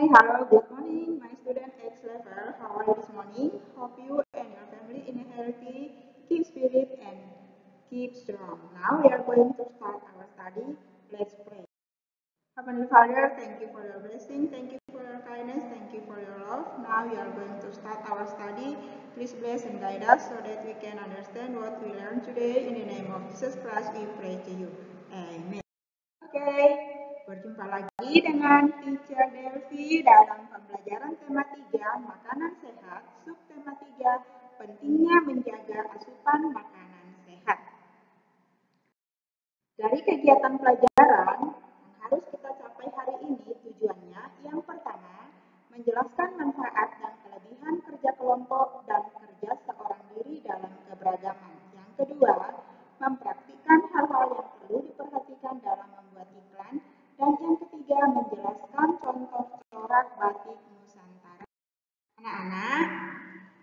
Hello, good morning, my student X level. How are you this morning? Hope you and your family in a healthy, keep spirit and keep strong. Now we are going to start our study. Let's pray. Heavenly Father, thank you for your blessing, thank you for your kindness, thank you for your love. Now we are going to start our study. Please bless and guide us so that we can understand what we learn today. In the name of Jesus Christ, we pray to you. Amen. Oke, berjumpa lagi dengan Teacher Delvi dalam pembelajaran tema 3, makanan sehat, subtema 3, pentingnya menjaga asupan makanan sehat. Dari kegiatan pelajaran yang harus kita capai hari ini, tujuannya yang pertama, menjelaskan manfaat dan kelebihan kerja kelompok dan kerja seorang diri dalam keberagaman. Yang kedua, mempraktikkan hal-hal yang perlu diperhatikan dalam membuat iklan. Dan yang ketiga, menjelaskan contoh corak batik Nusantara. Anak-anak,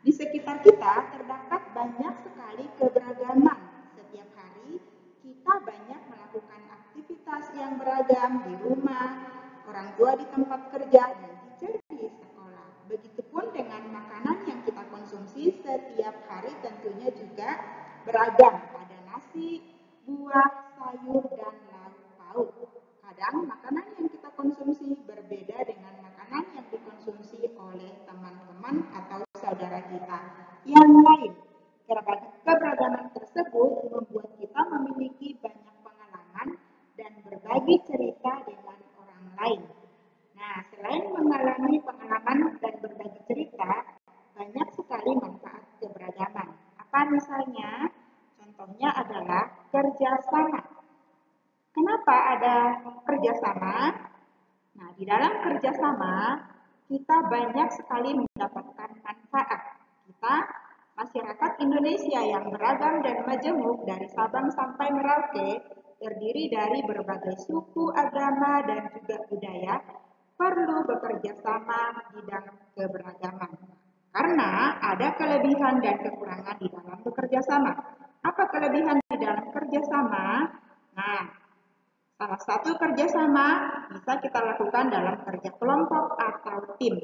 di sekitar kita terdapat banyak sekali keberagaman. Setiap hari kita banyak melakukan aktivitas yang beragam di rumah, orang tua di tempat kerja, dan teacher di sekolah. Begitupun dengan makanan yang kita konsumsi setiap hari tentunya juga beragam. Ada nasi, buah, sayur, dan lauk pauk. Kadang makanan yang kita konsumsi berbeda dengan makanan yang dikonsumsi oleh teman-teman atau saudara kita yang lain. Keberagaman tersebut membuat kita memiliki banyak pengalaman dan berbagi cerita dengan orang lain. Nah, selain mengalami pengalaman dan berbagi cerita, banyak sekali manfaat keberagaman. Apa misalnya? Contohnya adalah kerjasama. Kenapa ada kerjasama? Nah, di dalam kerjasama kita banyak sekali mendapatkan manfaat. Kita masyarakat Indonesia yang beragam dan majemuk dari Sabang sampai Merauke, terdiri dari berbagai suku, agama, dan juga budaya, perlu bekerja sama di dalam keberagaman. Karena ada kelebihan dan kekurangan di dalam bekerja sama. Apa kelebihan di dalam kerjasama? Nah, salah satu kerjasama bisa kita lakukan dalam kerja kelompok atau tim.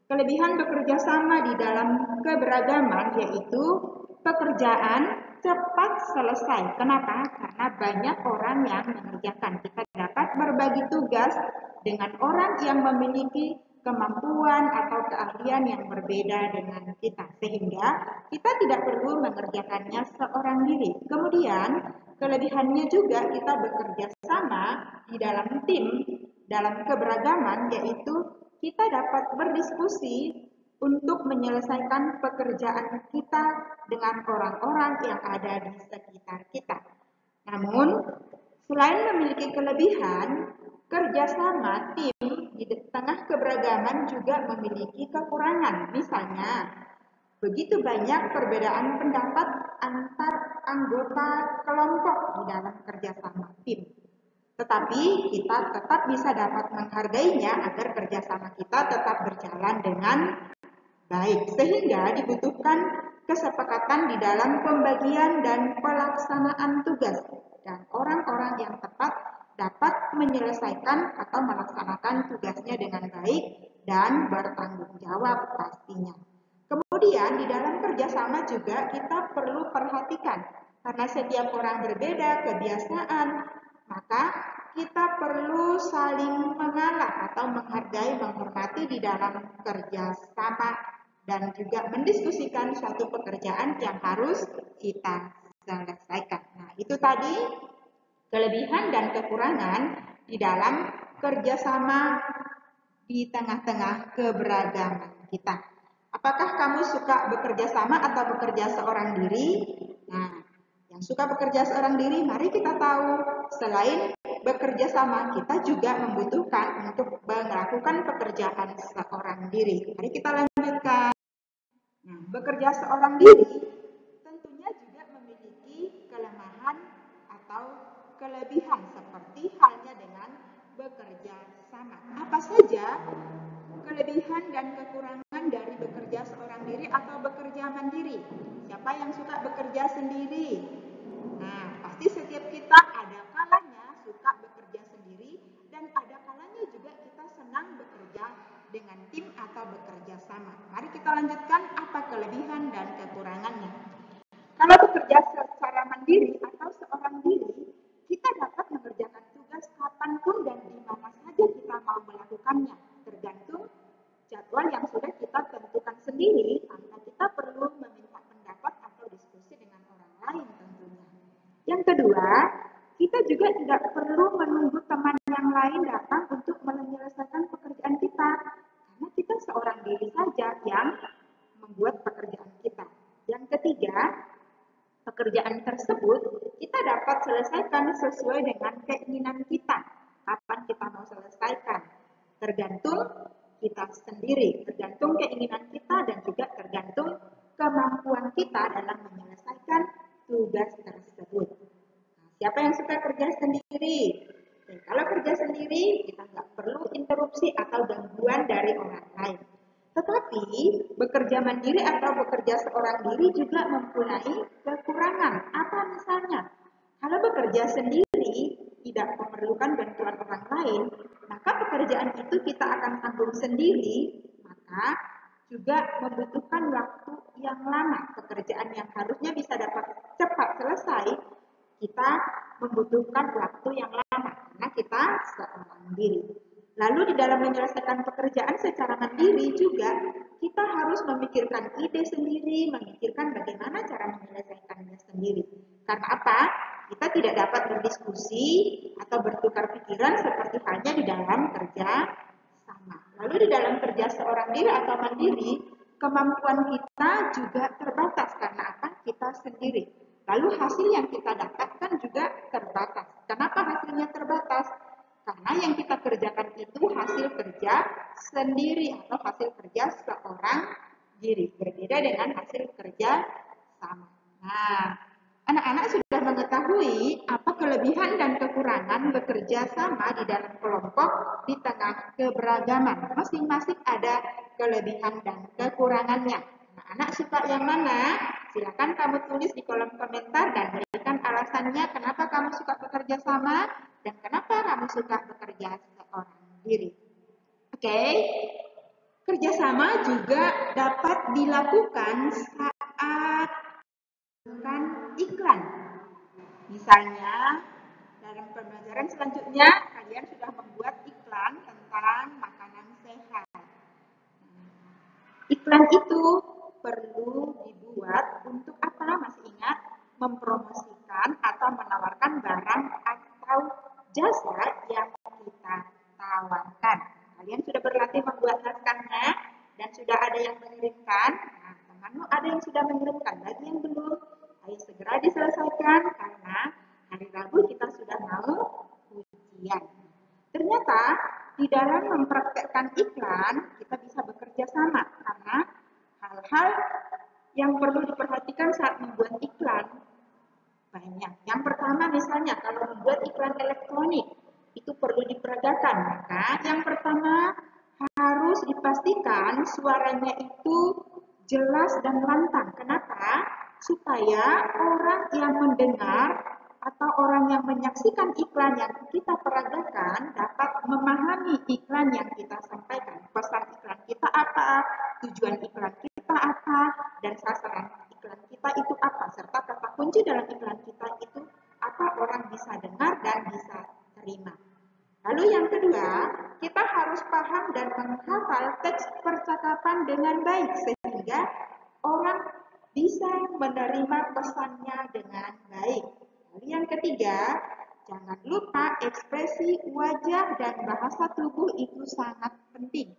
Kelebihan bekerja sama di dalam keberagaman yaitu pekerjaan cepat selesai. Kenapa? Karena banyak orang yang mengerjakan. Kita dapat berbagi tugas dengan orang yang memiliki kemampuan atau keahlian yang berbeda dengan kita. Sehingga kita tidak perlu mengerjakannya seorang diri. Kemudian, kelebihannya juga kita bekerja sama di dalam tim, dalam keberagaman, yaitu kita dapat berdiskusi untuk menyelesaikan pekerjaan kita dengan orang-orang yang ada di sekitar kita. Namun, selain memiliki kelebihan, kerjasama tim di tengah keberagaman juga memiliki kekurangan. Misalnya, begitu banyak perbedaan pendapat antar anggota kelompok di dalam kerjasama tim. Tetapi kita tetap bisa dapat menghargainya agar kerjasama kita tetap berjalan dengan baik. Sehingga dibutuhkan kesepakatan di dalam pembagian dan pelaksanaan tugas. Dan orang-orang yang tepat dapat menyelesaikan atau melaksanakan tugasnya dengan baik dan bertanggung jawab pastinya. Kemudian di dalam kerjasama juga kita perlu perhatikan karena setiap orang berbeda kebiasaan, maka kita perlu saling mengalah atau menghargai, menghormati di dalam kerjasama dan juga mendiskusikan suatu pekerjaan yang harus kita selesaikan. Nah, itu tadi kelebihan dan kekurangan di dalam kerjasama di tengah-tengah keberagaman kita. Apakah kamu suka bekerja sama atau bekerja seorang diri? Nah, yang suka bekerja seorang diri, mari kita tahu selain bekerja sama, kita juga membutuhkan untuk melakukan pekerjaan seorang diri. Mari kita lanjutkan. Nah, bekerja seorang diri tentunya juga memiliki kelemahan atau kelebihan seperti halnya dengan bekerja sama. Apa saja kelebihan dan kekurangan dari bekerja seorang diri atau bekerja mandiri? Siapa yang suka bekerja sendiri? Nah, pasti setiap kita ada kalanya suka bekerja sendiri dan ada kalanya juga kita senang bekerja dengan yang kedua, kita juga tidak perlu menunggu teman yang lain datang untuk menyelesaikan pekerjaan kita. Karena kita seorang diri saja yang membuat pekerjaan kita. Yang ketiga, pekerjaan tersebut kita dapat selesaikan sesuai dengan keinginan kita. Kapan kita mau selesaikan? Tergantung kita sendiri, tergantung keinginan kita dan juga tergantung kemampuan kita dalam menyelesaikan tugas tersebut. Nah, siapa yang suka kerja sendiri? Kalau kerja sendiri, kita nggak perlu interupsi atau gangguan dari orang lain. Tetapi, bekerja mandiri atau bekerja seorang diri juga mempunyai kekurangan. Apa misalnya? Kalau bekerja sendiri, tidak memerlukan bantuan orang lain, maka pekerjaan itu kita akan tanggung sendiri, maka juga membutuhkan waktu yang lama. Pekerjaan yang harusnya bisa dapat cepat selesai, kita membutuhkan waktu yang lama karena kita seorang diri. Lalu di dalam menyelesaikan pekerjaan secara mandiri juga kita harus memikirkan ide sendiri, memikirkan bagaimana cara menyelesaikannya sendiri. Karena apa? Kita tidak dapat berdiskusi atau bertukar pikiran seperti halnya di dalam kerja sama. Lalu di dalam kerja seorang diri atau mandiri, kemampuan kita juga terbatas karena apa? Kita sendiri. Lalu hasil yang kita dapatkan juga terbatas. Kenapa hasilnya terbatas? Karena yang kita kerjakan itu hasil kerja sendiri atau hasil kerja seorang diri. Berbeda dengan hasil kerja sama. Nah, anak-anak sudah mengetahui apa kelebihan dan kekurangan bekerja sama di dalam kelompok di tengah keberagaman. Masing-masing ada kelebihan dan kekurangannya. Anak-anak suka yang mana? Silakan kamu tulis di kolom komentar dan berikan alasannya kenapa kamu suka bekerja sama dan kenapa kamu suka bekerja seorang diri. Oke. Kerjasama juga dapat dilakukan saat iklan. Misalnya, dalam pembelajaran selanjutnya, kalian sudah membuat iklan tentang makanan sehat. Iklan itu perlu dibuat untuk apa? Masih ingat? Mempromosikan atau menawarkan barang atau jasa yang kita tawarkan. Kalian sudah berlatih membuat naskahnya dan sudah ada yang mengirimkan. Nah, temanmu ada yang sudah mengirimkan, bagi yang belum, ayo segera diselesaikan karena hari Rabu kita sudah mau ujian. Ternyata di dalam mempraktekkan iklan kita bisa bekerja sama karena hal-hal yang perlu diperhatikan saat membuat iklan banyak. Yang pertama misalnya kalau membuat iklan elektronik itu perlu diperagakan. Maka yang pertama harus dipastikan suaranya itu jelas dan lantang. Kenapa? Supaya orang yang mendengar atau orang yang menyaksikan iklan yang kita peragakan dapat memahami iklan yang kita sampaikan. Pesan iklan kita apa, tujuan iklan kita apa, dan sasaran iklan kita itu apa, serta kata kunci dalam iklan kita itu apa orang bisa dengar dan bisa terima. Lalu yang kedua, kita harus paham dan menghafal teks percakapan dengan baik sehingga orang bisa menerima pesannya dengan baik. Lalu yang ketiga, jangan lupa ekspresi wajah dan bahasa tubuh itu sangat penting.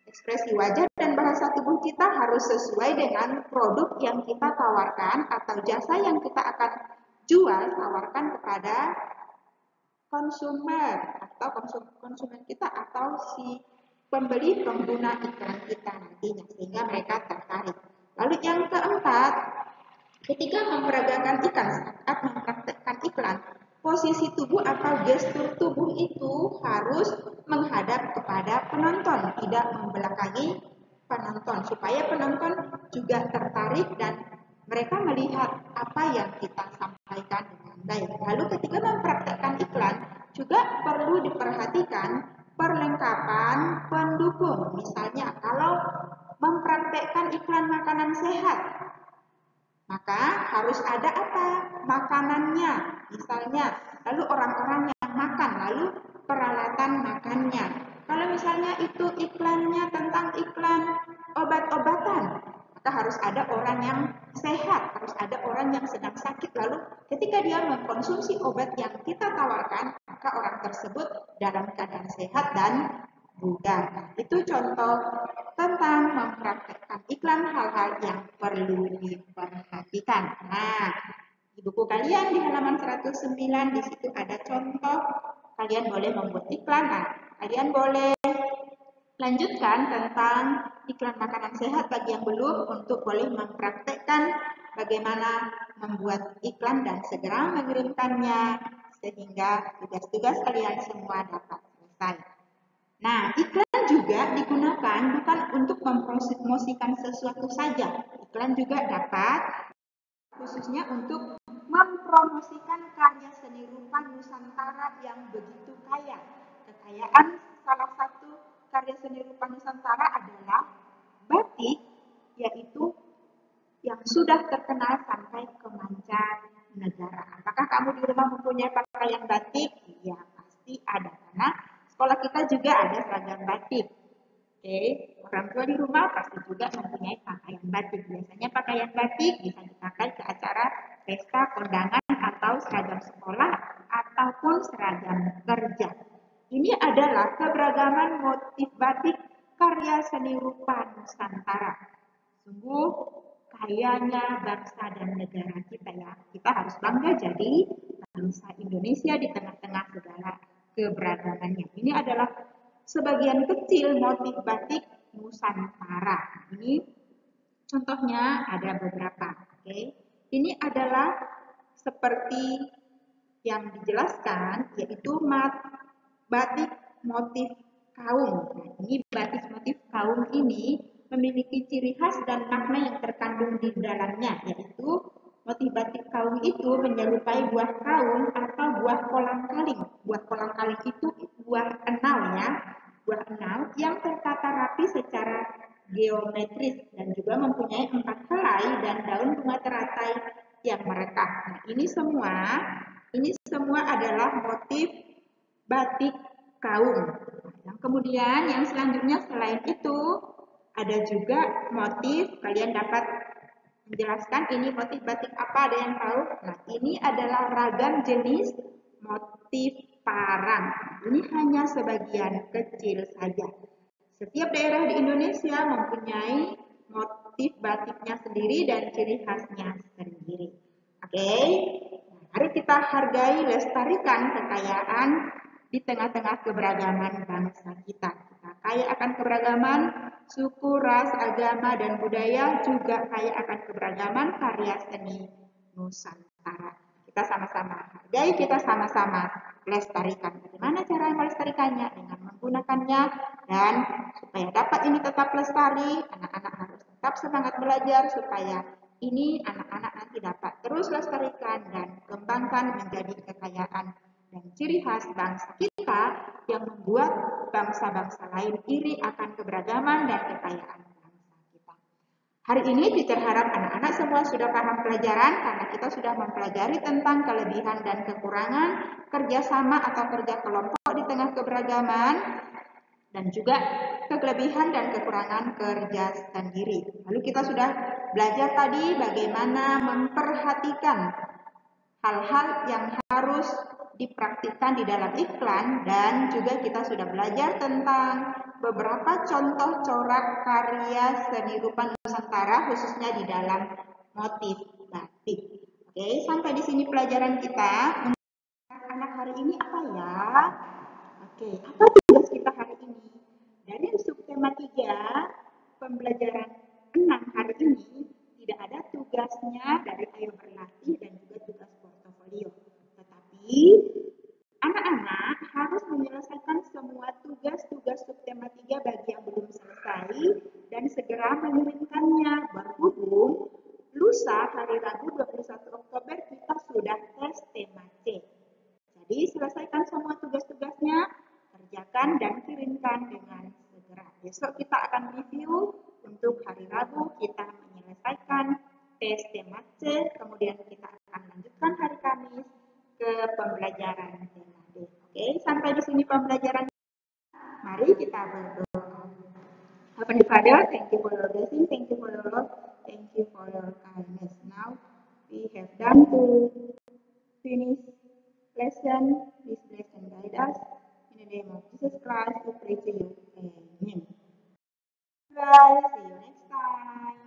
Ekspresi wajah dan bahasa tubuh kita harus sesuai dengan produk yang kita tawarkan atau jasa yang kita akan jual, tawarkan kepada konsumen atau konsumen kita atau si pembeli pengguna iklan kita nantinya sehingga mereka tertarik. Lalu yang keempat, ketika memperagakan iklan saat mempraktekkan iklan, posisi tubuh atau gestur tubuh itu harus menghadap kepada penonton, tidak membelakangi penonton supaya penonton juga tertarik dan mereka melihat apa yang kita sampaikan dengan baik. Lalu ketika mempraktekkan iklan juga perlu diperhatikan perlengkapan pendukung. Misalnya kalau mempraktekkan iklan makanan sehat, maka harus ada apa? Makanannya. Misalnya, lalu orang-orang yang makan, lalu peralatan makannya. Kalau misalnya itu iklannya tentang iklan obat-obatan, maka harus ada orang yang sehat, harus ada orang yang sedang sakit, lalu ketika dia mengkonsumsi obat yang kita tawarkan, maka orang tersebut dalam keadaan sehat dan bugar. Nah, itu contoh tentang mempraktekkan iklan, hal-hal yang perlu diperhatikan. Nah, di buku kalian di halaman 109 di situ ada contoh, kalian boleh membuat iklan. Nah, kalian boleh lanjutkan tentang iklan makanan sehat bagi yang belum, untuk boleh mempraktekkan bagaimana membuat iklan dan segera mengirimkannya sehingga tugas-tugas kalian semua dapat selesai. Nah, iklan juga digunakan bukan untuk mempromosikan sesuatu saja. Iklan juga dapat khususnya untuk mempromosikan karya seni rupa Nusantara yang begitu kaya. Kekayaan salah satu karya seni rupa Nusantara adalah batik, yaitu yang sudah terkenal sampai ke mancanegara. Apakah kamu di rumah mempunyai pakaian batik? Iya, pasti ada, karena sekolah kita juga ada seragam batik. Oke, orang tua di rumah pasti juga mempunyai pakaian batik. Biasanya pakaian batik bisa dipakai ke acara pesta, kondangan, atau seragam sekolah, ataupun seragam kerja. Ini adalah keberagaman motif batik karya seni rupa Nusantara. Sungguh kayanya bangsa dan negara kita ya. Kita harus bangga jadi bangsa Indonesia di tengah-tengah segala keberagamannya. Ini adalah sebagian kecil motif batik Nusantara. Ini contohnya ada beberapa. Oke. Ini adalah seperti yang dijelaskan, yaitu batik motif kaum. Nah, ini batik motif kaum ini memiliki ciri khas dan makna yang terkandung di dalamnya, yaitu motif batik kaum itu menyerupai buah kaum atau buah kolang-kaling. Buah kolang-kaling itu buah enal ya, buah enal yang tertata rapi secara geometris dan juga mempunyai 4 helai dan daun bunga teratai yang merekah. Nah, ini semua adalah motif batik kaum. Yang kemudian yang selanjutnya selain itu ada juga motif, kalian dapat menjelaskan ini motif batik apa, ada yang tahu? Nah, ini adalah ragam jenis motif parang. Ini hanya sebagian kecil saja. Setiap daerah di Indonesia mempunyai motif batiknya sendiri dan ciri khasnya sendiri. Oke, mari kita hargai, lestarikan kekayaan di tengah-tengah keberagaman bangsa kita. Kita kaya akan keberagaman suku, ras, agama, dan budaya, juga kaya akan keberagaman karya seni Nusantara. Kita sama-sama hargai, kita sama-sama lestarikan. Bagaimana cara melestarikannya? Dengan menggunakannya, dan supaya dapat ini tetap lestari, anak-anak harus tetap semangat belajar supaya ini anak-anak nanti dapat terus lestarikan dan kembangkan menjadi kekayaan dan ciri khas bangsa kita yang membuat bangsa-bangsa lain iri akan keberagaman dan kekayaan bangsa kita. Hari ini teacher harap anak-anak semua sudah paham pelajaran, karena kita sudah mempelajari tentang kelebihan dan kekurangan kerjasama atau kerja kelompok di tengah keberagaman, dan juga kelebihan dan kekurangan kerja sendiri. Lalu kita sudah belajar tadi bagaimana memperhatikan hal-hal yang harus dipraktikkan di dalam iklan, dan juga kita sudah belajar tentang beberapa contoh corak karya seni rupa Nusantara khususnya di dalam motif batik. Oke, sampai di sini pelajaran kita. Anak-anak hari ini apa ya? Oke, apa tugas kita hari ini? Dari subtema 3, pembelajaran 6 hari ini tidak ada tugasnya dari Ayo Berlatih dan juga tugas portofolio. Tetapi anak-anak harus menyelesaikan semua tugas-tugas subtema 3 bagi yang belum selesai dan segera mengirimkannya. Berhubung lusa hari Rabu 21 Oktober kita sudah tes tema C. Jadi selesaikan semua tugas-tugasnya, kerjakan dan kirimkan dengan segera. Besok kita akan review untuk hari Rabu, kita menyelesaikan tes tema C, kemudian kita akan lanjutkan hari Kamis ke pembelajaran tema D. Oke, sampai di sini pembelajaran. Mari kita berdoa. Heavenly Father, thank you for your blessing, thank you for your love. Thank you for your kindness. Now we have done to finish lesson. Please bless and guide us. In the name of Jesus Christ, we pray to you. Amen. Guys, see you next time.